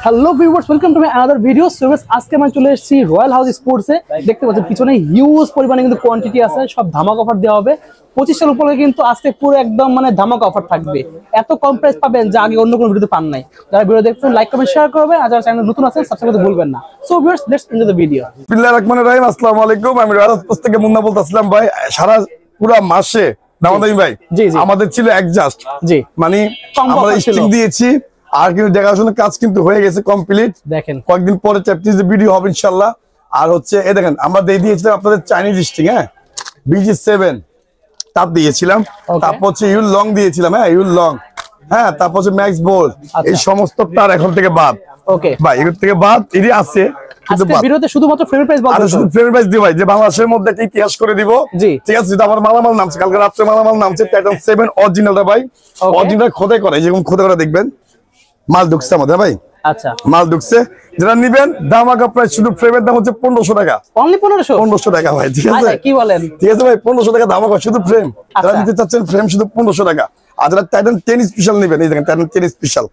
Hello viewers, welcome to my another video. So আজকে আমি চলে এসেছি রয়্যাল হাউস স্পোর্টসে। দেখতে পাচ্ছেন পিছনে হিউজ পরিমাণে কিন্তু কোয়ান্টিটি আছে, সব ধামাক অফার দেওয়া হবে। 25 সাল উপরে কিন্তু আজকে পুরো একদম মানে ধামাক অফার থাকবে। এত কম প্রাইস পাবেন যা আগে অন্য কোনো ভিডিওতে পান নাই। যারা ভিডিও দেখছেন লাইক কমেন্ট শেয়ার করবেন, আর যারা চ্যানেল নতুন আছেন সাবস্ক্রাইব করতে ভুলবেন না। So viewers, let's enjoy the video. বিসমিল্লাহির রহমানির রহিম। আসসালামু আলাইকুম। আমি রয়্যাল হাউস থেকে মুন্না বলতেছিলাম। ভাই সারা পুরো মাসে দামাদামি ভাই আমাদের ছিল অ্যাডজাস্ট, জি মানে আমরা স্টিং দিয়েছি আর কিন্তু দেখাশোনার কাজ কিন্তু হয়ে গেছে কমপ্লিট। দেখেন কয়েকদিন পরে চ্যাপ্টার ভিডিও হবে ইনশাআল্লাহ। আর হচ্ছে এই দেখেন আমরা দিয়ে দিয়েছিলাম আপনাদের চাইনিজ স্টিং, হ্যাঁ BG7 তার দিয়েছিলাম, তারপর হচ্ছে ইউল লং দিয়েছিলাম, হ্যাঁ ইউল লং, হ্যাঁ তারপর হচ্ছে ম্যাক্স বোল। এই সমস্ত তার এখন থেকে বাদ। ওকে ভাই এগুলো থেকে বাদ এরই আছে, কিন্তু ভিডিওতে শুধুমাত্র ফ্রেম প্রাইস বলবো। শুধু ফ্রেম প্রাইস দিই ভাই, যে বাংলাদেশের মধ্যে একটা ইতিহাস করে দিব। ঠিক আছে, যেটা আমার মালামাল নামছে কালকে রাত্রে, মালামাল নামছে টাইটান 7 অরিজিনালটা ভাই। অরিজিনাল খোদাই করে, যেরকম খোদাই করে দেখবেন মাল ঢুকছে আমাদের ভাই। আচ্ছা মাল ঢুকছে, যারা নিবেন ধামাকা প্রাইস। শুধু ফ্রেমের দাম হচ্ছে 1500 টাকা, অনলি 1500 টাকা ভাই। ঠিক আছে কি বলেন? ঠিক আছে ভাই, 1500 টাকা ধামাকা শুধু ফ্রেম। যারা নিতে চাচ্ছেন ফ্রেম শুধু 1500 টাকা। আর যারা টাইটান 10 স্পেশাল নিবেন, এই দেখেন টাইটান 10 স্পেশাল,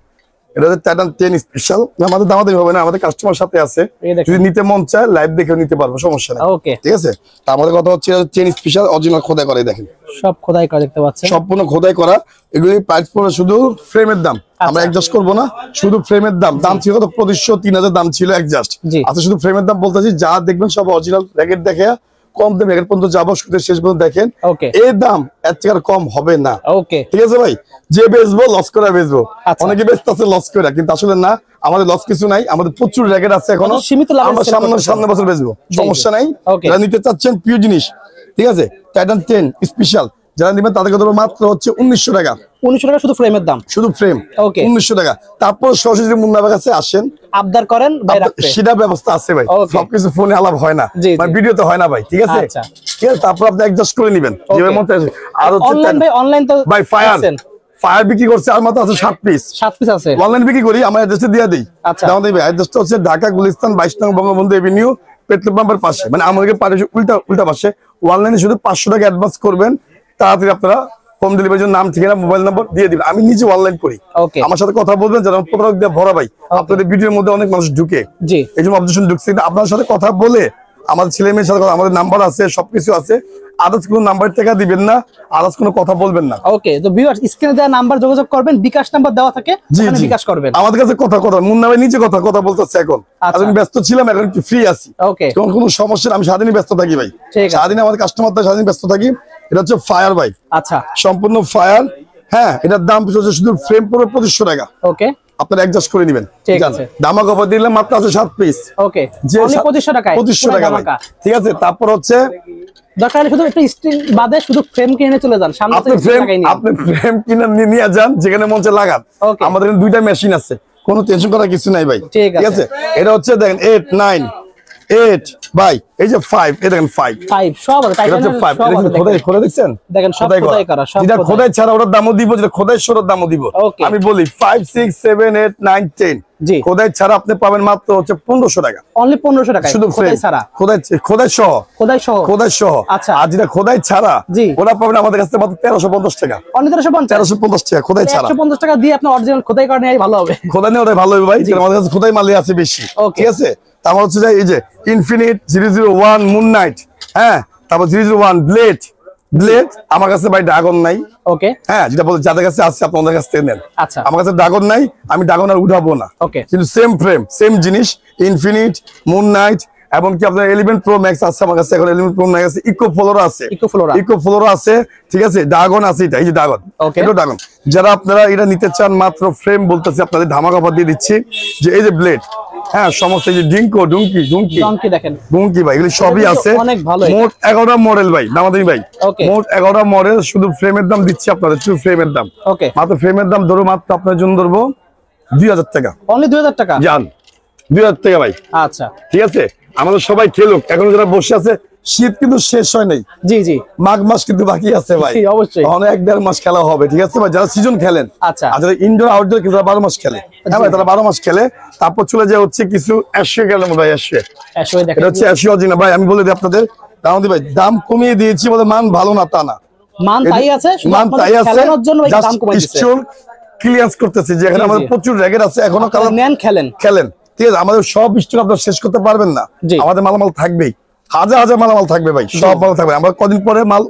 এটা হচ্ছে টাইটান 10 স্পেশাল। আমাদের দামাদামি হবে না, আমাদের কাস্টমার সাথে আছে, যদি নিতে মন চায় লাইভ দেখেও নিতে পারবো, সমস্যা নেই। ওকে ঠিক আছে। তা আমাদের কথা হচ্ছে 10 স্পেশাল অরিজিনাল খোদাই করে, দেখেন সব খোদাই করা দেখতে পাচ্ছেন, সম্পূর্ণ খোদাই করা। এগুলি প্রাইস পড়ে শুধু ফ্রেমের দাম, আমরা অ্যাডজাস্ট করব না, শুধু ফ্রেমের দাম। দাম ছিল কত 2500 3000 দাম ছিল অ্যাডজাস্ট। আচ্ছা শুধু ফ্রেমের দাম বলতেছি, যা দেখবেন সব অরিজিনাল র্যাকেট দেখে কম দামে র্যাকেট পর্যন্ত যাবো, শুধু শেষ পর্যন্ত দেখেন এই দাম এর থেকে আর কম হবে না। ওকে ঠিক আছে ভাই, যে বেচবো লস করে বেচবো। অনেকে বেচতে আছে লস করে, কিন্তু আসলে না, আমাদের লস কিছু নাই, আমাদের প্রচুর র্যাকেট আছে এখনো, আমরা সামনে বছর বেচবো, সমস্যা নাই। যারা নিতে চাচ্ছেন প্রিয় জিনিস, ঠিক আছে টাইটান 10 স্পেশাল যারা নিবেন তাদেরকে দেবো মাত্র হচ্ছে 1900 টাকা। 1900 টাকা শুধু ফ্রেমের দাম, শুধু ফ্রেম। ওকে 1900 টাকা। তারপর সরাসরি মুন্না ভাইয়ের কাছে আসেন, আবদার করেন ভাই, সেটা ব্যবস্থা আছে ভাই। সবকিছু ফোনে আলাপ হয় না, মানে ভিডিওতে হয় না ভাই। ঠিক আছে ঠিক আছে। তারপর আপনি অ্যাডজাস্ট করে নেবেন যেভাবে মন চায়। আর অনলাইন তো ভাই ফায়ার বিক্রি করছে, আর মাত্র আছে 7 পিস আছে। অনলাইন বিক্রি করি, আমরা অ্যাড্রেসে দিয়ে দিই। আমাদের অ্যাড্রেসটা হচ্ছে ঢাকা গুলিস্তান 22 নং বঙ্গবন্ধু এভিনিউ, পেট্রোল পাম্পের পাশে, মানে আমাদের উল্টা পাশে। অনলাইনে শুধু 500 টাকা অ্যাডভান্স করবেন, তাড়াতাড়ি আপনারা হোম ডেলিভারির জন্য নাম ঠিকানা মোবাইল নাম্বার দিয়ে দিবেন। আমি নিজে অনলাইন করি, আমার সাথে কথা বলবেন, যারা প্রতারক দিয়ে ভরা ভাই। আপনাদের ভিডিওর মধ্যে অনেক মানুষ ঢুকে, এই জন্য অবজেকশন ঢুকছে। আপনার সাথে কথা বলে আমাদের ছেলে মেয়ের সাথে আমাদের নাম্বার আছে, সবকিছু আছে। আদার্স কোনো নাম্বার টাকা দিবেন না, আদার্স কোনো কথা বলবেন না। ওকে তো ভিউয়ার্স, স্ক্রিনে দেওয়া নাম্বার যোগাযোগ করবেন, বিকাশ নাম্বার দেওয়া থাকে, ওখানে বিকাশ করবেন। আমাদের কাছে কথা মুন্না ভাই নিজে কথা বলতেছে এখন। আমি ব্যস্ত ছিলাম, এখন একটু ফ্রি আছি। ওকে কোনো সমস্যা, আমি সারাদিনই ব্যস্ত থাকি ভাই। সারাদিন আমাদের কাস্টমারদের সারাদিন ব্যস্ত থাকি। এটা হচ্ছে ফায়ার ভাই। আচ্ছা সম্পূর্ণ ফায়ার, হ্যাঁ এটার দাম হচ্ছে শুধু ফ্রেম পড়বে 2500 টাকা। ওকে আপনারা অ্যাডজাস্ট করে নেবেন। ঠিক আছে, দামাক অফার দিলাম, মাত্র আছে 7 পিস। ওকে যে 2500 টাকা, 2500 টাকা ভাই। ঠিক আছে। তারপর হচ্ছে দরকার শুধু একটা স্ট্রিং বাদে শুধু ফ্রেম কিনে চলে যান, সামনে আপনি ফ্রেম কিনে নিয়ে যান, যেখানে মন চায় লাগান। আমাদের এখানে 2টা মেশিন আছে, কোনো টেনশন করার কিছু নাই ভাই। ঠিক আছে। এটা হচ্ছে দেখেন 8 9 8 ভাই, এই যে 5, এই দেখেন 5 সব আছে। টাইটান 5 খোদাই দেখছেন, দেখেন সব খোদাই করা, সব যেটা খোদাই ছাড়া ওটার দামও দিব, যেটা খোদাই সরোর দামও দিব। আমি বলি 5 6 7 8 9 10 জি খোদাই ছাড়া আপনি পাবেন মাত্র হচ্ছে 1500 টাকা, অনলি 1500 টাকা শুধু খোদাই ছাড়া। খোদাই সহ। আচ্ছা আর যেটা খোদাই ছাড়া ওটা পাবেন আমাদের কাছে মাত্র 1350 টাকা, অনলি 1350 টাকা খোদাই ছাড়া। 150 টাকা দিয়ে আপনি অরিজিনাল খোদাই করে নেওয়াই ভালো হবে। খোদাই নেওয়াটাই ভালো হবে ভাই, কারণ আমাদের কাছে খোদাই মালই আছে বেশি। ঠিক আছে। তারপর হচ্ছে এই যে ইনফিনিট 001 মুন নাইট, হ্যাঁ তারপর 001 ব্লেড আমার কাছে ভাই ড্রাগন নাই। ওকে হ্যাঁ, যেটা বলে যাদের কাছে আছে আপনাদের কাছ থেকে নেন। আচ্ছা আমার কাছে ড্রাগন নাই, আমি ড্রাগন আর উঠাবো না। ওকে কিন্তু সেম ফ্রেম সেম জিনিস, ইনফিনিট মুন নাইট, এবং কি আপনার 11 প্রো ম্যাক্স আছে আমার কাছে, এখন 11 প্রো ম্যাক্স আছে, ইকো ফ্লোরা আছে। ঠিক আছে, ড্রাগন আছে, এটা এই যে ড্রাগন, এটা ড্রাগন। যারা আপনারা এটা নিতে চান, মাত্র ফ্রেম বলতেছি আপনাদের ধামাকা অফার দিয়ে দিচ্ছি, যে এই যে ব্লেড, হ্যাঁ সমস্ত যে ডুঙ্কি দেখেন, ডুঙ্কি ভাই এগুলো সবই আছে। মোট 11টা মডেল ভাই, দামাদামি ভাই, মোট 11টা মডেল। শুধু ফ্রেমের দাম দিচ্ছি আপনাদের, শুধু ফ্রেমের দাম, মাত্র ফ্রেমের দাম ধরো মাত্র আপনার জন্য ধরবো 2000 টাকা, অনলি 2000 টাকা জান, 2000 টাকা ভাই। আচ্ছা ঠিক আছে। আমাদের সবাই খেলুক, এখন যারা বসে আছে, শীত কিন্তু শেষ হয় নাই। জি মাঘ মাস কিন্তু বাকি আছে ভাই, অবশ্যই অনেক 1.5 মাস খেলা হবে। ঠিক আছে ভাই, যারা সিজন খেলেন, আচ্ছা যারা ইনডোর আউটডোর কিন্তু 12 মাস খেলে, হ্যাঁ ভাই তারা 12 মাস খেলে। তারপর চলে যায় হচ্ছে কিছু এশিয়া গেলেন ভাই, এশিয়া এটা হচ্ছে এশিয়া অরিজিনাল ভাই। আমি বলে দিই আপনাদের দামাদি ভাই, দাম কমিয়ে দিয়েছি বলে মান ভালো না তা না, মান তাই আছে, মান তাই আছে, খেলানোর জন্য দাম কমিয়ে দিয়েছে। ক্লিয়ারেন্স করতেছি, যে এখানে আমাদের প্রচুর র্যাকেট আছে, এখনো কালার নেন খেলেন, ঠিক আছে। আমাদের সব স্টক আপনারা শেষ করতে পারবেন না, আমাদের মালামাল থাকবেই, হাজার হাজার মালামাল থাকবে ভাই, সব মাল থাকবে। আমরা কদিন পরে মাল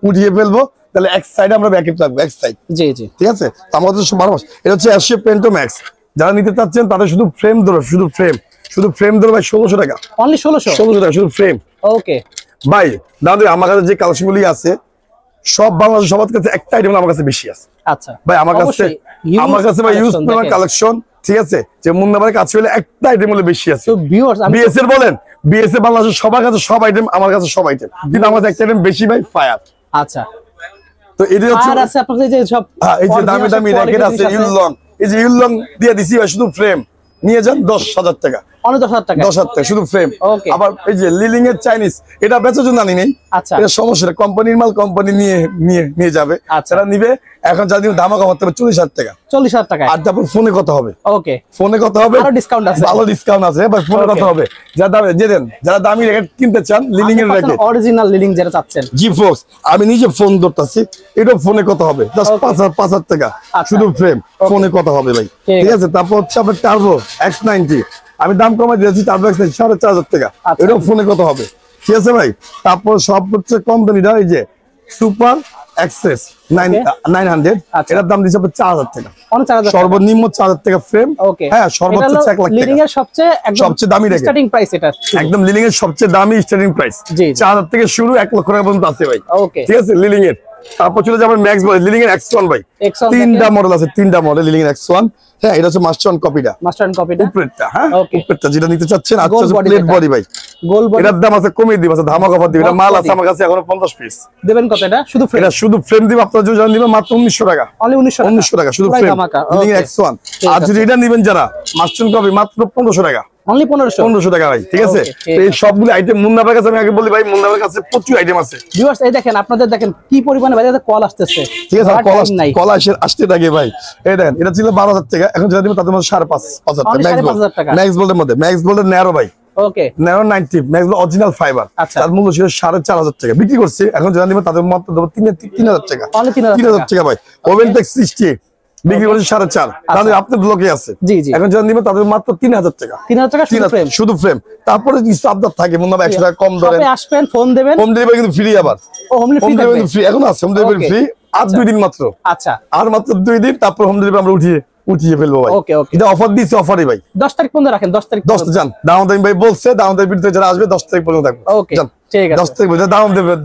উঠিয়ে ফেলবো, তাহলে এক সাইডে আমরা ব্যাকেট রাখবো, এক সাইড, জি জি, ঠিক আছে। আমাদের 12 মাস। এটা হচ্ছে এশিয়া পেন্টো ম্যাক্স, যারা নিতে চাচ্ছেন তাদের শুধু ফ্রেম ধরো, শুধু ফ্রেম ধরো ভাই 1600 টাকা, অনলি 1600 টাকা শুধু ফ্রেম। ওকে ভাই, দাদা আমার কাছে যে কালেকশন গুলি আছে সব বাংলাদেশ সবার কাছে একটা আইটেম আমার কাছে বেশি আছে। আচ্ছা ভাই, আমার কাছে ভাই ইউজ করা কালেকশন, ঠিক আছে, যে মুন্না ভাইয়ের কাছে হলে একটা আইটেম হলে বেশি আছে। তো ভিউয়ার্স, বিএস এর বলেন, বিএস এর বাংলাদেশের সবার কাছে সব আইটেম, আমার কাছে সব আইটেম, কিন্তু আমার কাছে একটা আইটেম বেশি ভাই, ফায়ার। আচ্ছা, তো এই হচ্ছে আপনাদের যে সব এই যে দামি দামি র্যাকেট আছে, ইউলং, এই যে ইউলং দিয়ে দিছি ভাই, শুধু ফ্রেম নিয়ে যান 10,000 টাকা, অনেক 10,000 টাকা, 10,000 টাকা শুধু ফ্রেম। আবার এই যে লিলিং এর চাইনিজ, এটা বেচার জন্য আনি নেই, এটা সমস্যা, কোম্পানির মাল কোম্পানি নিয়ে যাবে, যারা নিবে এখন যা দিন ধামাকা করতে হবে 40,000 টাকা, 40,000 টাকা। আর তারপর ফোনে কথা হবে, ওকে ফোনে কথা হবে, আরো ডিসকাউন্ট আছে, ভালো ডিসকাউন্ট আছে ভাই, ফোনে কথা হবে। যারা দামি র্যাকেট কিনতে চান, লিলিং এর র্যাকেট, অরিজিনাল লিলিং যারা চাচ্ছেন, জি ফোক্স, আমি নিজে ফোন ধরতাছি, এটা ফোনে কথা হবে, জাস্ট 5,000 টাকা শুধু ফ্রেম, ফোনে কথা হবে ভাই, ঠিক আছে। তারপর হচ্ছে আপনার টার্বো X90, আমি দাম কমাই দিয়েছি, টার্বো X90 4,500 টাকা, এটাও ফোনে কথা হবে, ঠিক আছে ভাই। তারপর সব হচ্ছে কোম্পানিটা, এই যে সুপার এক্সেস 900, এটার দাম দিচ্ছে 4,000 টাকা, সর্বনিম্ন 4,000 টাকা ফ্রেম, হ্যাঁ সর্বোচ্চ 1 লাখ টাকা, লিলিং এর সবচেয়ে দামি র্যাকেট, স্টার্টিং প্রাইস এটা একদম লিলিং এর সবচেয়ে দামি স্টার্টিং প্রাইস 4,000 থেকে শুরু 1 লক্ষ টাকা পর্যন্ত আছে ভাই, ঠিক আছে লিলিং এর। তারপর চলে যাবেন ম্যাক্স বলে, লিলিং এর X1 ভাই, তিনটা মডেল আছে, তিনটা মডেল লিলিং এর X1, হ্যাঁ এটা হচ্ছে মাস্টার অন কপিটা, উপরেরটা, হ্যাঁ উপরেরটা যেটা নিতে চাচ্ছেন, আচ্ছা প্লেট বডি ভাই, গোল বডি, এটার দাম আছে কমিয়ে দিব, আছে ধামাকা অফার দিব, এটা মাল আছে আমার কাছে এখনো 50 পিস, দেবেন কত? এটা শুধু ফ্রেম দিব, আপনারা যদি জানেন দিবেন মাত্র 1900 টাকা, অনলি 1900 টাকা শুধু ফ্রেম, লিলিং এর X1। আর যদি এটা নেবেন যারা মাস্টার অন কপি, মাত্র 1500 টাকা, অনলি 1500 টাকা ভাই, ঠিক আছে। এই সবগুলো আইটেম মুন্না ভাইয়ের কাছে, আমি আগে বলি ভাই মুন্না ভাইয়ের কাছে প্রচুর আইটেম আছে। ভিউয়ার্স এই দেখেন, আপনাদের দেখেন কি পরিমাণে বাইরে কল আসতেছে, ঠিক আছে, কল আসতে থাকে ভাই। এই দেখেন, এটা ছিল 12,000 টাকা, এখন যেটা দিব তাদের মধ্যে 5,500 টাকা, ম্যাক্স বোল্ডের মধ্যে, ম্যাক্স বোল্ডের ন্যারো ভাই, okay narrow 90, Max bold original fibre, তার মূল্য ছিল 4,500 টাকা, বিক্রি করছি, এখন যেটা দিব তাদের মাত্র দেব 3,000 টাকা, অনলি 3,000 টাকা ভাই। ওভেনটেক 60 বিক্রি করছি 4,500, তাহলে আপনার ব্লকে আছে, এখন যারা নিবে তাদের মাত্র 3,000 টাকা, 3,000 টাকা শুধু ফ্রেম। তারপরে কিছু আপডেট থাকে, মনে হবে 100 টাকা কম ধরেন, আসবেন ফোন দেবেন, হোম ডেলিভারি কিন্তু ফ্রি, আবার হোম ডেলিভারি ফ্রি, এখন আছে হোম ডেলিভারি ফ্রি, আর 2 দিন মাত্র, আচ্ছা আর মাত্র 2 দিন, তারপর হোম ডেলিভারি আমরা উঠিয়ে ফেলবো ভাই, ওকে ওকে, এটা অফার দিছি, অফারই ভাই 10 তারিখ পর্যন্ত রাখেন, 10 তারিখ 10 জান দামোদার ভাই বলছে, দামোদার ভিডিওতে যারা আসবে 10 তারিখ পর্যন্ত থাকবে, ওকে জান ঠিক আছে, 10 তারিখ পর্যন্ত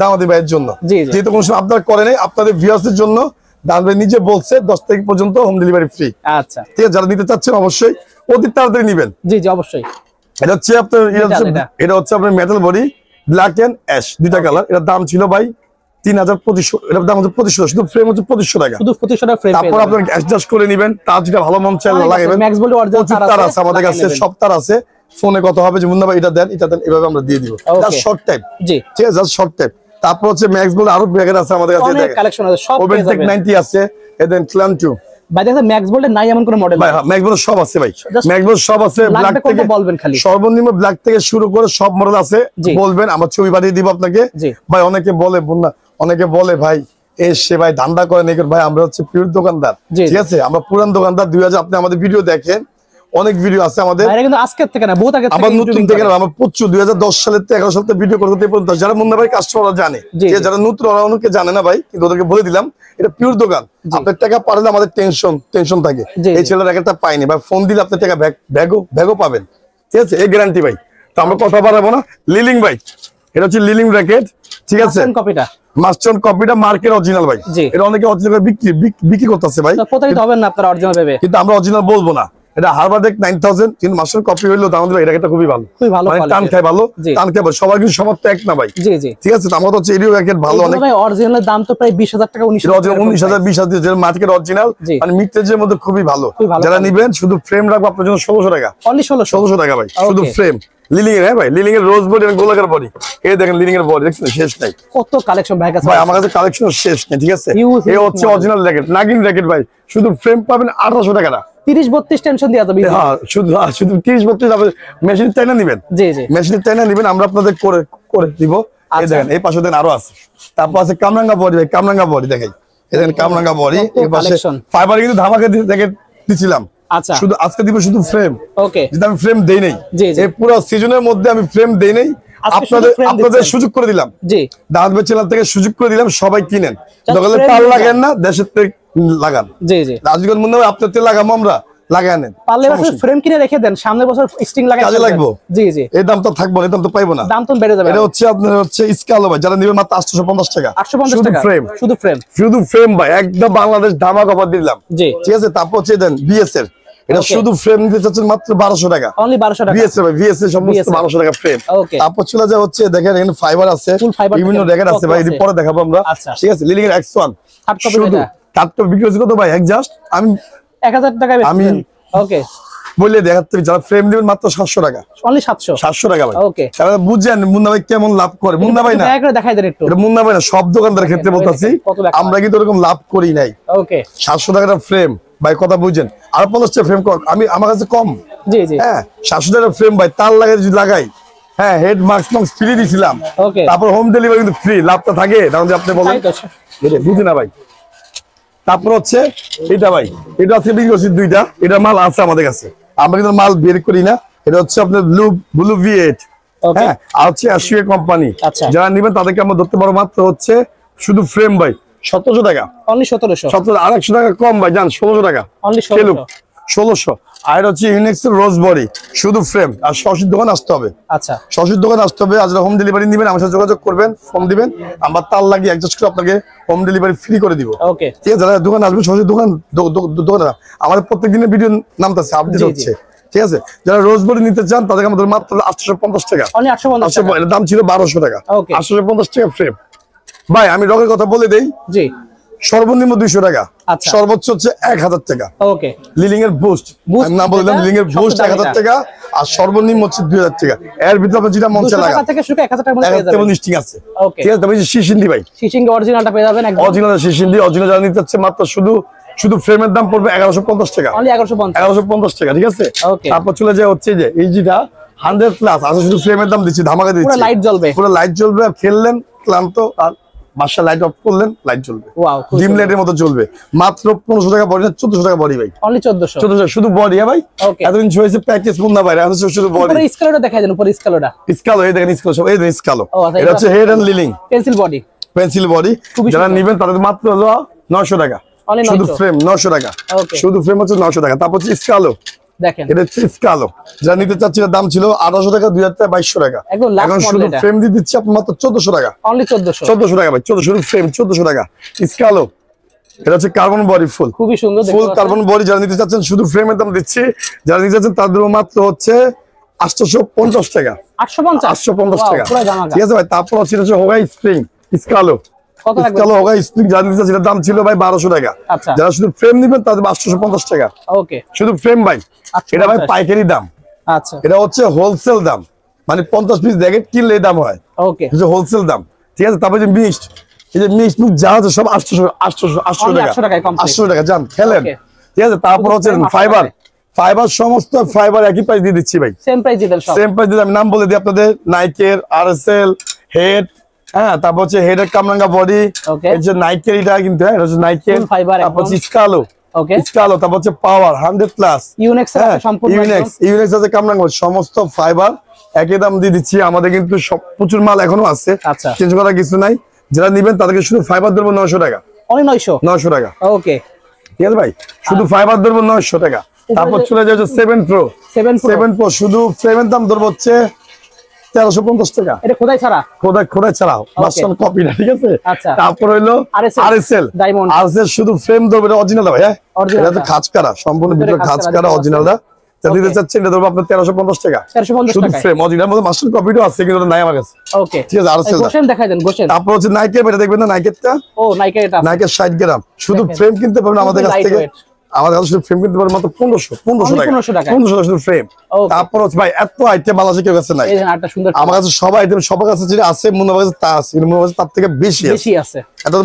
দামোদার ভাইয়ের জন্য, যেহেতু কোনো সময় আপনারা করেন নাই, আপনাদের ভিউয়ার্সের জন্য দামে নিজে বলছে 10 তারিখ পর্যন্ত হোম ডেলিভারি ফ্রি, আচ্ছা ঠিক আছে। যারা নিতে চাচ্ছেন অবশ্যই অতি তাড়াতাড়ি নেবেন, জি জি অবশ্যই। এটা হচ্ছে আপনার এটা হচ্ছে আপনার metal body, black and ash, দুইটা কালার, এটার দাম ছিল ভাই 3,200, এটার দাম হচ্ছে 2500, শুধু ফ্রেম হচ্ছে 2500 টাকা, শুধু 2500 টাকা ফ্রেম। তারপর আপনি অ্যাডজাস্ট করে নেবেন, তার যেটা ভালো মন চাই লাগাবেন, ম্যাক্স বডি অরিজিনাল তার আছে আমাদের কাছে, সব তার আছে, ফোনে কত হবে যে মুন্না ভাই এটা দেন এভাবে আমরা দিয়ে দিব, জাস্ট শর্ট টাইম, জি ঠিক আছে, জাস্ট শর্ট টাইম। তারপর হচ্ছে ম্যাক্স বোল্ড আরো ব্র্যাকেট আছে আমাদের কাছে, অনেক কালেকশন আছে, সব ওভেনটেক 90 আছে, এদেন ক্লাম 2 ভাই, দেখেন ম্যাক্স বোল্ডের নাই এমন কোন মডেল ভাই, ম্যাক্স বোল্ড সব আছে ভাই, ম্যাক্স বোল্ড সব আছে, ব্ল্যাক থেকে বলবেন, খালি সর্বনিম্ন ব্ল্যাক থেকে শুরু করে সব মডেল আছে, বলবেন আমরা ছবি পাঠিয়ে দিব আপনাকে ভাই। অনেকে বলে মুন্না, অনেকে বলে ভাই এসে ভাই ধান্দা করেন, ভাই আমরা হচ্ছে পিওর দোকানদার, ঠিক আছে, আমরা পুরান দোকানদার, 2000 আপনি আমাদের ভিডিও দেখেন, অনেক ভিডিও আছে আমাদের, কিন্তু আজকের থেকে না, বহুত আগে থেকে, নতুন থেকে না, আমরা প্রচুর 2010 সালের থেকে 11 সাল থেকে ভিডিও করতে পর্যন্ত, যারা মুন্না ভাই কাস্টমাররা জানে, যারা নতুন অনেকে জানে না ভাই, কিন্তু ওদেরকে বলে দিলাম এটা পিওর দোকান, আপনার টাকা পারলে আমাদের টেনশন থাকে, এই ছেলেরা একটা পাইনি ভাই, ফোন দিলে আপনার টাকা ব্যাগও পাবেন, ঠিক আছে, এই গ্যারান্টি ভাই। তো আমরা কথা বাড়াবো না, লিলিং ভাই, এটা হচ্ছে লিলিং র্যাকেট, ঠিক আছে, কপিটা মাস্টার কপিটা মার্কেট অরিজিনাল ভাই, এটা অনেকে অরিজিনাল বিক্রি করতেছে ভাই, প্রতারিত হবেন না আপনারা অরিজিনাল ভেবে, কিন্তু আমরা অরিজিনাল বলবো না, এটা হারবারটেক 9000, কিন্তু মাস্টার কপি হইলো দাম দিলে এটা খুবই ভালো, মানে টান খায় ভালো, টান খায় ভালো, সবার কিন্তু সমর্থ এক না ভাই, জি জি ঠিক আছে। আমার তো হচ্ছে এরিও র্যাকেট ভালো, অনেক ভাই অরিজিনালের দাম তো প্রায় 20,000 টাকা, 19,000 20,000, যে মার্কেট অরিজিনাল, মানে মিড-রেঞ্জের মধ্যে খুবই ভালো, যারা নেবেন শুধু ফ্রেম রাখবো আপনার জন্য 1600 টাকা, অনলি 1600 টাকা ভাই, শুধু ফ্রেম। লিলিং এর, হ্যাঁ ভাই, লিলিং এর রোজ বডি এবং গোলাকার বডি, এই দেখেন লিলিং এর বডি দেখছেন, শেষ নাই, কত কালেকশন ভাই কাছে, ভাই আমার কাছে কালেকশন শেষ নেই, ঠিক আছে। এই হচ্ছে অরিজিনাল র্যাকেট, নাগিন র্যাকেট ভাই, শুধু ফ্রেম পাবেন 1800 টাকা, 30-32 টেনশন দিয়া যাবে, হ্যাঁ শুধু 30-32 আপনি মেশিন চাইনা নেবেন, জি জি মেশিন চাইনা নেবেন, আমরা আপনাদের করে দিব। এই দেখেন এই পাশে দেন আরো আছে, তারপর আছে কামরাঙ্গা বডি ভাই, কামরাঙ্গা বডি দেখাই, এখানে কামরাঙ্গা বডি, এই পাশে ফাইবার কিন্তু ধামাকা দেখে দিছিলাম। আচ্ছা, শুধু আজকে দিব শুধু ফ্রেম। ওকে, যেটা আমি ফ্রেম দেই নাই, এই পুরো সিজনের মধ্যে আমি ফ্রেম দেই নাই, আপনাদের সুযোগ করে দিলাম। জি, দাঁত চ্যানেল থেকে সুযোগ করে দিলাম, সবাই কিনেন, দোকানে তার লাগান না, দেশের থেকে লাগান। জি জি, রাজগঞ্জ মনে হয় আপনার থেকে লাগাবো, আমরা লাগায় নেন, পারলে ফ্রেম কিনে রেখে দেন, সামনে বছর স্টিং লাগাই কাজে লাগবে। জি জি, এই দাম তো থাকবো, এই দাম তো পাইবো না, দাম তো বেড়ে যাবে। এটা হচ্ছে আপনার হচ্ছে স্কালো ভাই, যারা নেবেন মাত্র 850 টাকা, 850 টাকা ফ্রেম, শুধু ফ্রেম, শুধু ফ্রেম ভাই, একদম বাংলাদেশ ধামাকা অফার দিলাম। জি, ঠিক আছে। তারপর হচ্ছে দেন বিএস এর, এটা শুধু ফ্রেম দিতে চাচ্ছেন মাত্র 1200 টাকা, অনলি 1200 টাকা বিএস ভাই, বিএস এর সমস্ত 1200 টাকা ফ্রেম। তারপর চলে যায় হচ্ছে দেখেন এখানে ফাইবার আছে, বিভিন্ন রেকেট আছে ভাই, এর পরে দেখাবো আমরা। ঠিক আছে, লিলিং এর X1 শুধু কাট তো বিক্রি হচ্ছে কত ভাই, এক জাস্ট আমি 1000 টাকা আমি ওকে বলে দেখাতে, যারা ফ্রেম দিবেন মাত্র 700 টাকা, অনলি 700 টাকা ভাই। ওকে, তাহলে বুঝেন মুন্না ভাই কেমন লাভ করে। মুন্না ভাই না, দেখাই দেন একটু, এটা মুন্না ভাই না, সব দোকানদারের ক্ষেত্রে বলতাছি, আমরা কিন্তু এরকম লাভ করি নাই। ওকে, 700 টাকার ফ্রেম ভাই, কথা বুঝেন, আর 50 টাকা ফ্রেম আমি আমার কাছে কম। জি জি, হ্যাঁ 700 টাকার ফ্রেম ভাই, তার লাগাই যদি লাগাই, হ্যাঁ হেড মাস্ক ফ্রি দিছিলাম, তারপর হোম ডেলিভারি কিন্তু ফ্রি, লাভটা থাকে, কারণ আপনি বলেন বুঝি না ভাই। তারপর হচ্ছে এটা ভাই, এটা আছে বিক্রি করছি দুইটা, এটা মাল আছে আমাদের কাছে, আমরা কিন্তু মাল বের করি না। এটা হচ্ছে আপনার ব্লু V8, হ্যাঁ, আর হচ্ছে আশিয়া কোম্পানি। যারা নেবেন তাদেরকে আমরা ধরতে পারবো মাত্র হচ্ছে শুধু ফ্রেম ভাই 1700 টাকা, অনলি 1700, আর 100 টাকা কম ভাই, জান 1600 টাকা, অনলি 1600। আর হচ্ছে ইউনিক্স এর রোজ বডি, শুধু ফ্রেম, আর সরাসরি দোকান আসতে হবে। আচ্ছা, সরাসরি দোকান আসতে হবে, আজ হোম ডেলিভারি নেবেন আমার সাথে যোগাযোগ করবেন, ফোন দিবেন, আমরা তার লাগিয়ে অ্যাডজাস্ট করে আপনাকে হোম ডেলিভারি ফ্রি করে দিব। ওকে, ঠিক আছে, যারা দোকান আসবে সরাসরি দোকান আমাদের প্রত্যেক দিনের ভিডিও নামতেছে, আপডেট হচ্ছে। ঠিক আছে, যারা রোজ বডি নিতে চান তাদেরকে আমাদের মাত্র 850 টাকা, অনলি 850 টাকা, এর দাম ছিল 1200 টাকা, 850 টাকা ফ্রেম ভাই। আমি রকের কথা বলে দেই, জি, সর্বনিম্ন 200 টাকা, সর্বোচ্চ হচ্ছে 1000 টাকা। ওকে, লিলিং এর বুস্ট না বললাম, লিলিং এর বুস্ট 1000 টাকা, আর সর্বনিম্ন হচ্ছে 2000 টাকা। এর ভিতরে আপনি যেটা মন চায় লাগা, 200 টাকা থেকে শুরু 1000 টাকার মধ্যে পেয়ে যাবেন, লিস্টিং আছে। ঠিক আছে, তবে শিশিন্দি ভাই, শিশিন্দি অরিজিনালটা পেয়ে যাবেন, একদম অরিজিনাল শিশিন্দি, অরিজিনাল যারা নিতে চাচ্ছে মাত্র শুধু ফ্রেমের দাম পড়বে 1150 টাকা, অনলি 1150 টাকা। ঠিক আছে, তারপর চলে যায় হচ্ছে যে এই যেটা 100 প্লাস আছে, শুধু ফ্রেমের দাম দিচ্ছি, ধামাকা দিচ্ছি, পুরো লাইট জ্বলবে, পুরো লাইট জ্বলবে, আর খেললেন ক্লান্ত আর বাসা লাইট অফ করলেন, লাইট জ্বলবে, ওয়াও, ডিম লাইটের মতো জ্বলবে, মাত্র 1500 টাকা বডি, 1400 টাকা বডি ভাই, অনলি 1400 শুধু বডি। হ্যাঁ ভাই, এতদিন হয়েছে প্র্যাকটিস মুন্না ভাই, এখন শুধু বডি। উপরে স্কালোটা দেখাই দেন, উপরে স্কালো, এই দেখেন স্কালো, সব এই দেখেন স্কালো, এটা হচ্ছে হেড এন্ড লিলিং পেন্সিল বডি। যারা নেবেন তাদের মাত্র হলো 900 টাকা, শুধু ফ্রেম 900 টাকা, শুধু ফ্রেম হচ্ছে 900 টাকা। তারপর হচ্ছে স্কালো, দেখেন এটা হচ্ছে স্কালো, যারা নিতে চাচ্ছি দাম ছিল 1800 টাকা, 2000 টাকা, 2200 টাকা, এখন শুধু ফ্রেম দিয়ে দিচ্ছি আপনি মাত্র 1400 টাকা, অনলি 1400 টাকা ভাই, 1400 ফ্রেম, 1400 টাকা স্কালো। এটা হচ্ছে কার্বন বডি, খুবই সুন্দর ফুল কার্বন বডি, যারা নিতে চাচ্ছেন শুধু ফ্রেমের দাম দিচ্ছি, যারা নিতে চাচ্ছেন তাদের মাত্র হচ্ছে 850 টাকা, 850 টাকা। ঠিক আছে ভাই, তারপর হচ্ছে হোগাই স্প্রিং স্কালো, স্কালো হোগাই স্প্রিং, যারা নিতে চাচ্ছেন দাম ছিল ভাই 1200 টাকা, যারা শুধু ফ্রেম নেবেন তাদের 850 টাকা। ওকে, শুধু ফ্রেম ভাই, এটা ভাই পাইকারি দাম। আচ্ছা, এটা হচ্ছে হোলসেল দাম, মানে 50 পিস জ্যাকেট কিনলে এই দাম হয়। ওকে, হোলসেল দাম। ঠিক আছে, তারপর যে মিক্সড, এই যে মিক্সড মুখ যা আছে সব 800 টাকা জান, খেলেন। ঠিক আছে, তারপর হচ্ছে ফাইবার, সমস্ত ফাইবার একই প্রাইস দিয়ে দিচ্ছি ভাই, সেম প্রাইস দিবেন, সেম প্রাইস দিলে আমি নাম বলে দিই আপনাদের, নাইকের RSL হেড, হ্যাঁ, তারপর হচ্ছে হেডের কামরাঙ্গা বডি, এই যে নাইকের এটা কিন্তু, হ্যাঁ, এটা হচ্ছে নাইকের ফাইবার, তারপর স্কালো, স্কালো, তারপর হচ্ছে পাওয়ার 100 প্লাস, ইউনিক্স আছে, সম্পূর্ণ ইউনিক্স আছে, কামরাঙ্গা সমস্ত ফাইবার একই দাম দিয়ে দিচ্ছি। আমাদের কিন্তু প্রচুর মাল এখনো আছে, চেঞ্জ করার কিছু নাই। যারা নেবেন তাদেরকে শুধু ফাইবার দেবো 900 টাকা, অনলি 900 টাকা। ওকে, ঠিক আছে ভাই, শুধু ফাইবার দেবো 900 টাকা। তারপর চলে যাচ্ছে 7 Pro, শুধু ফ্রেমের দাম ধরবো হচ্ছে 1350 টাকা, এটা খোদাই ছাড়া মাস্টার কপি না। ঠিক আছে, তারপর হইলো RSL ডায়মন্ড, RSL শুধু ফ্রেম ধরবে, এটা অরিজিনাল ভাই, হ্যাঁ, এটা তো খাঁজ করা, সম্পূর্ণ ভিতরে খাঁজ করা অরিজিনালটা, দিতে চাচ্ছেন এটা ধরবো আপনার 1350 টাকা, শুধু ফ্রেম অরিজিনাল, মধ্যে মাস্টার কপিটাও আছে কিন্তু নাই আমার কাছে। ওকে, ঠিক আছে, RSL গোশেন দেখাই দেন, গোশেন। তারপর হচ্ছে নাইকের, এটা দেখবেন না, নাইকেরটা, ও নাইকের, এটা নাইকের 60 গ্রাম, শুধু ফ্রেম কিনতে পারবেন আমাদের কাছ থেকে, আমাদের কাছে শুধু ফ্রেম কিনতে পারবেন মাত্র 1500 টাকা, 1500 শুধু ফ্রেম। তারপর হচ্ছে ভাই এত আইটেম বাংলাদেশে কেউ কাছে নাই, আমার কাছে সব আইটেম সবার কাছে যেটা আছে, মুন্না কাছে তা আছে, মুন্না কাছে তার থেকে বেশি আছে, এটা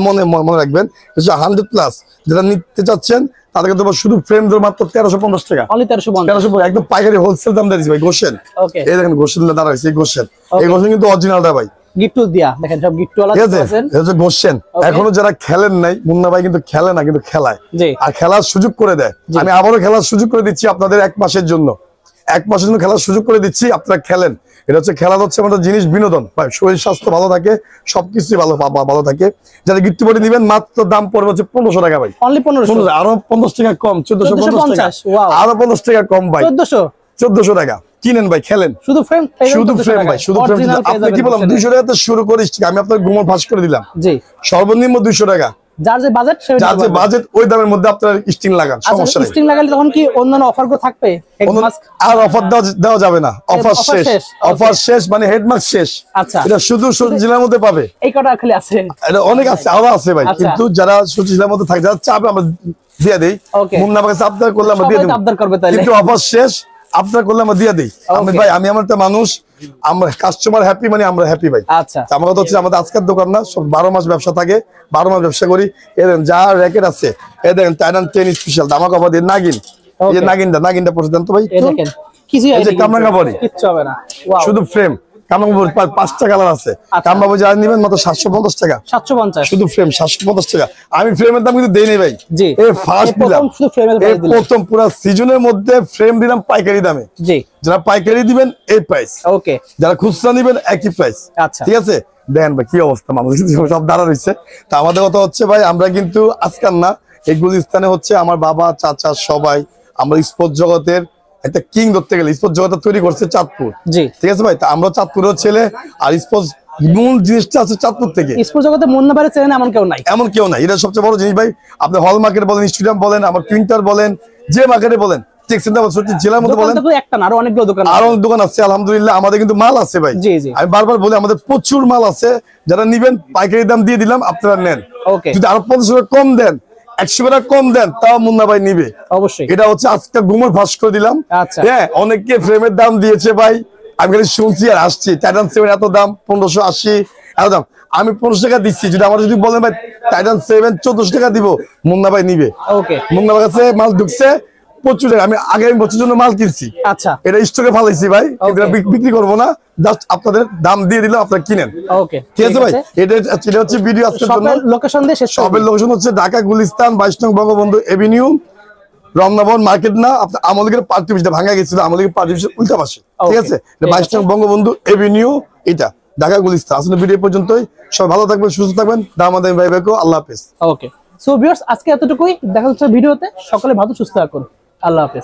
মনে রাখবেন। 100 প্লাস যারা নিতে চাচ্ছেন তাদেরকে দেবো শুধু ফ্রেম ধরে মাত্র 1350 টাকা, অনলি 1350, একদম পাইকারি হোলসেল দাম দিয়েছি ভাই। গোশেন, এই দেখেন গোশেন দাঁড়াইছে, এই গোশেন কিন্তু অরিজিনালটা ভাই, গিফট দিয়া দেখেন সব গিফট ওয়ালা আছেন। এই যে বসছেন, এখনো যারা খেলেন নাই, মুন্না ভাই কিন্তু খেলে না, কিন্তু খেলায় আর খেলার সুযোগ করে দেয়। আমি আবারও খেলার সুযোগ করে দিচ্ছি আপনাদের 1 মাসের জন্য, 1 মাসের জন্য খেলার সুযোগ করে দিচ্ছি, আপনারা খেলেন। এটা হচ্ছে খেলা হচ্ছে আমাদের জিনিস, বিনোদন ভাই, শরীর স্বাস্থ্য ভালো থাকে, সবকিছু ভালো থাকে। যারা গিফট বডি দিবেন মাত্র দাম পড়বে হচ্ছে 1500 টাকা ভাই, অনলি 1500, আরো 50 টাকা কম, 1450 টাকা, আরো 50 টাকা কম ভাই, 1400 টাকা। কিনেন ভাই, খেলেন, শুধু ফ্রেম ভাই, শুধু ফ্রেম। আপনি কি বললাম 200 টাকাতে শুরু করে আমি আপনার গুমর ফাঁস করে দিলাম। জি, সর্বনিম্ন 200 টাকা। যার যে বাজেট ওই দামের মধ্যে আপনার স্টিং লাগান, সমস্যা নেই। স্টিং লাগালে তখন কি অন্যান্য অফার গুলো থাকবে? আর অফার দেওয়া যাবে না, অফার শেষ, অফার শেষ মানে হেডমার্ক শেষ। আচ্ছা, এটা শুধু সুরজ জেলার মধ্যে পাবে, এই কটা খালি আছে, এটা অনেক আছে, আরো আছে ভাই। কিন্তু যারা সুরজ জেলার মধ্যে থাকে, যারা চাপে আমরা দিয়ে দেই, মুন্না ভাই আবদার করলে আমরা দিয়ে দেব, কিন্তু অফার শেষ আপনার করলে আমরা দিয়ে দিই। আমি ভাই, আমি আমার একটা মানুষ, আমরা কাস্টমার হ্যাপি মানে আমরা হ্যাপি ভাই। আচ্ছা, আমার কথা হচ্ছে আমাদের আজকের দোকান না, সব 12 মাস ব্যবসা থাকে, 12 মাস ব্যবসা করি। এ দেখেন যা র্যাকেট আছে, এ দেখেন টাইটান 10 স্পেশাল ধামাকা অফার দিয়ে নাগিন, এই যে নাগিনটা পড়ে দেন তো ভাই, এই দেখেন কিছু এই যে কামরাঙ্গা পড়ে কিচ্ছু হবে না, শুধু ফ্রেম। কামরাঙ্গা 5টা কালার আছে, কামরাঙ্গা যারা নেবেন মাত্র 750 টাকা, 750 শুধু ফ্রেম, 750 টাকা। আমি ফ্রেমের দাম কিন্তু দেই নাই ভাই, জি, এই ফার্স্ট দিলাম, শুধু ফ্রেমের প্রাইস দিলাম, প্রথম পুরো সিজনের মধ্যে ফ্রেম দিলাম পাইকারি দামে। জি, যারা পাইকারি দিবেন এই প্রাইস, ওকে, যারা খুচরা নেবেন একই প্রাইস। আচ্ছা, ঠিক আছে। দেখেন ভাই কি অবস্থা, মানুষ সব দাঁড়া রয়েছে। তা আমাদের কথা হচ্ছে ভাই, আমরা কিন্তু আজকাল না, এই গুলিস্তানে হচ্ছে আমার বাবা চাচা সবাই, আমরা স্পোর্টস জগতের একটা কিং ধরতে গেলে স্পোর্টস জগৎ তৈরি করছে চাঁদপুর। জি, ঠিক আছে ভাই। তা আমরা চাঁদপুরের ছেলে, আর স্পোর্টস মূল জিনিসটা আছে চাঁদপুর থেকে। স্পোর্টস জগতে মুন্না ভাইয়ের চেনে এমন কেউ নাই, এটা সবচেয়ে বড় জিনিস ভাই। আপনি হল মার্কেট বলেন, স্টেডিয়াম বলেন, আমার প্রিন্টার বলেন, যে মার্কেটে বলেন, জেলার মধ্যে বলেন, একটা না, আরো অনেকগুলো দোকান, আরো দোকান আছে আলহামদুলিল্লাহ। আমাদের কিন্তু মাল আছে ভাই। জি জি, আমি বারবার বলি আমাদের প্রচুর মাল আছে, যারা নিবেন পাইকারি দাম দিয়ে দিলাম, আপনারা নেন। যদি আরো 50 টাকা কম দেন, 100 টাকা কম দেন, তাও মুন্না ভাই নিবে অবশ্যই। এটা হচ্ছে আজকে গুমর ফাঁস করে দিলাম। হ্যাঁ, অনেকে ফ্রেমের দাম দিয়েছে ভাই, আমি খালি শুনছি আর আসছি। টাইটান 7 এত দাম, 1580 এত দাম, আমি 1500 টাকা দিচ্ছি। যদি আমার যদি বলেন ভাই টাইটান 7 1400 টাকা দিব, মুন্না ভাই নিবে। ওকে, মুন্না ভাই কাছে মাল ঢুকছে প্রচুর টাকা, আমি আগামী বছরের জন্য মাল কিনছি। আচ্ছা, এটা স্টকে ফালাইছি ভাই, বিক্রি করবো না, জাস্ট আপনাদের দাম দিয়ে দিলে আপনারা কিনেন। ওকে, ঠিক আছে ভাই। এটা হচ্ছে ভিডিও আজকের জন্য। লোকেশন দিয়ে শেষ, সবের লোকেশন হচ্ছে ঢাকা গুলিস্তান 22 নং বঙ্গবন্ধু এভিনিউ, রমনাভবন মার্কেট না, আপনার আমলিগের পার্টি অফিসটা ভাঙা গেছিল, আমলিগের পার্টি অফিসের উল্টা পাশে। ঠিক আছে, 22 নং বঙ্গবন্ধু এভিনিউ, এটা ঢাকা গুলিস্তান। আসলে ভিডিও পর্যন্তই, সবাই ভালো থাকবেন, সুস্থ থাকবেন, দামাদামি ভাই ভাইকো, আল্লাহ হাফেজ। ওকে, সো ভিউয়ার্স আজকে এতটুকুই, দেখা হচ্ছে ভিডিওতে। সকলে ভালো সুস্থ থাকুন, আল্লাহ হাফেজ।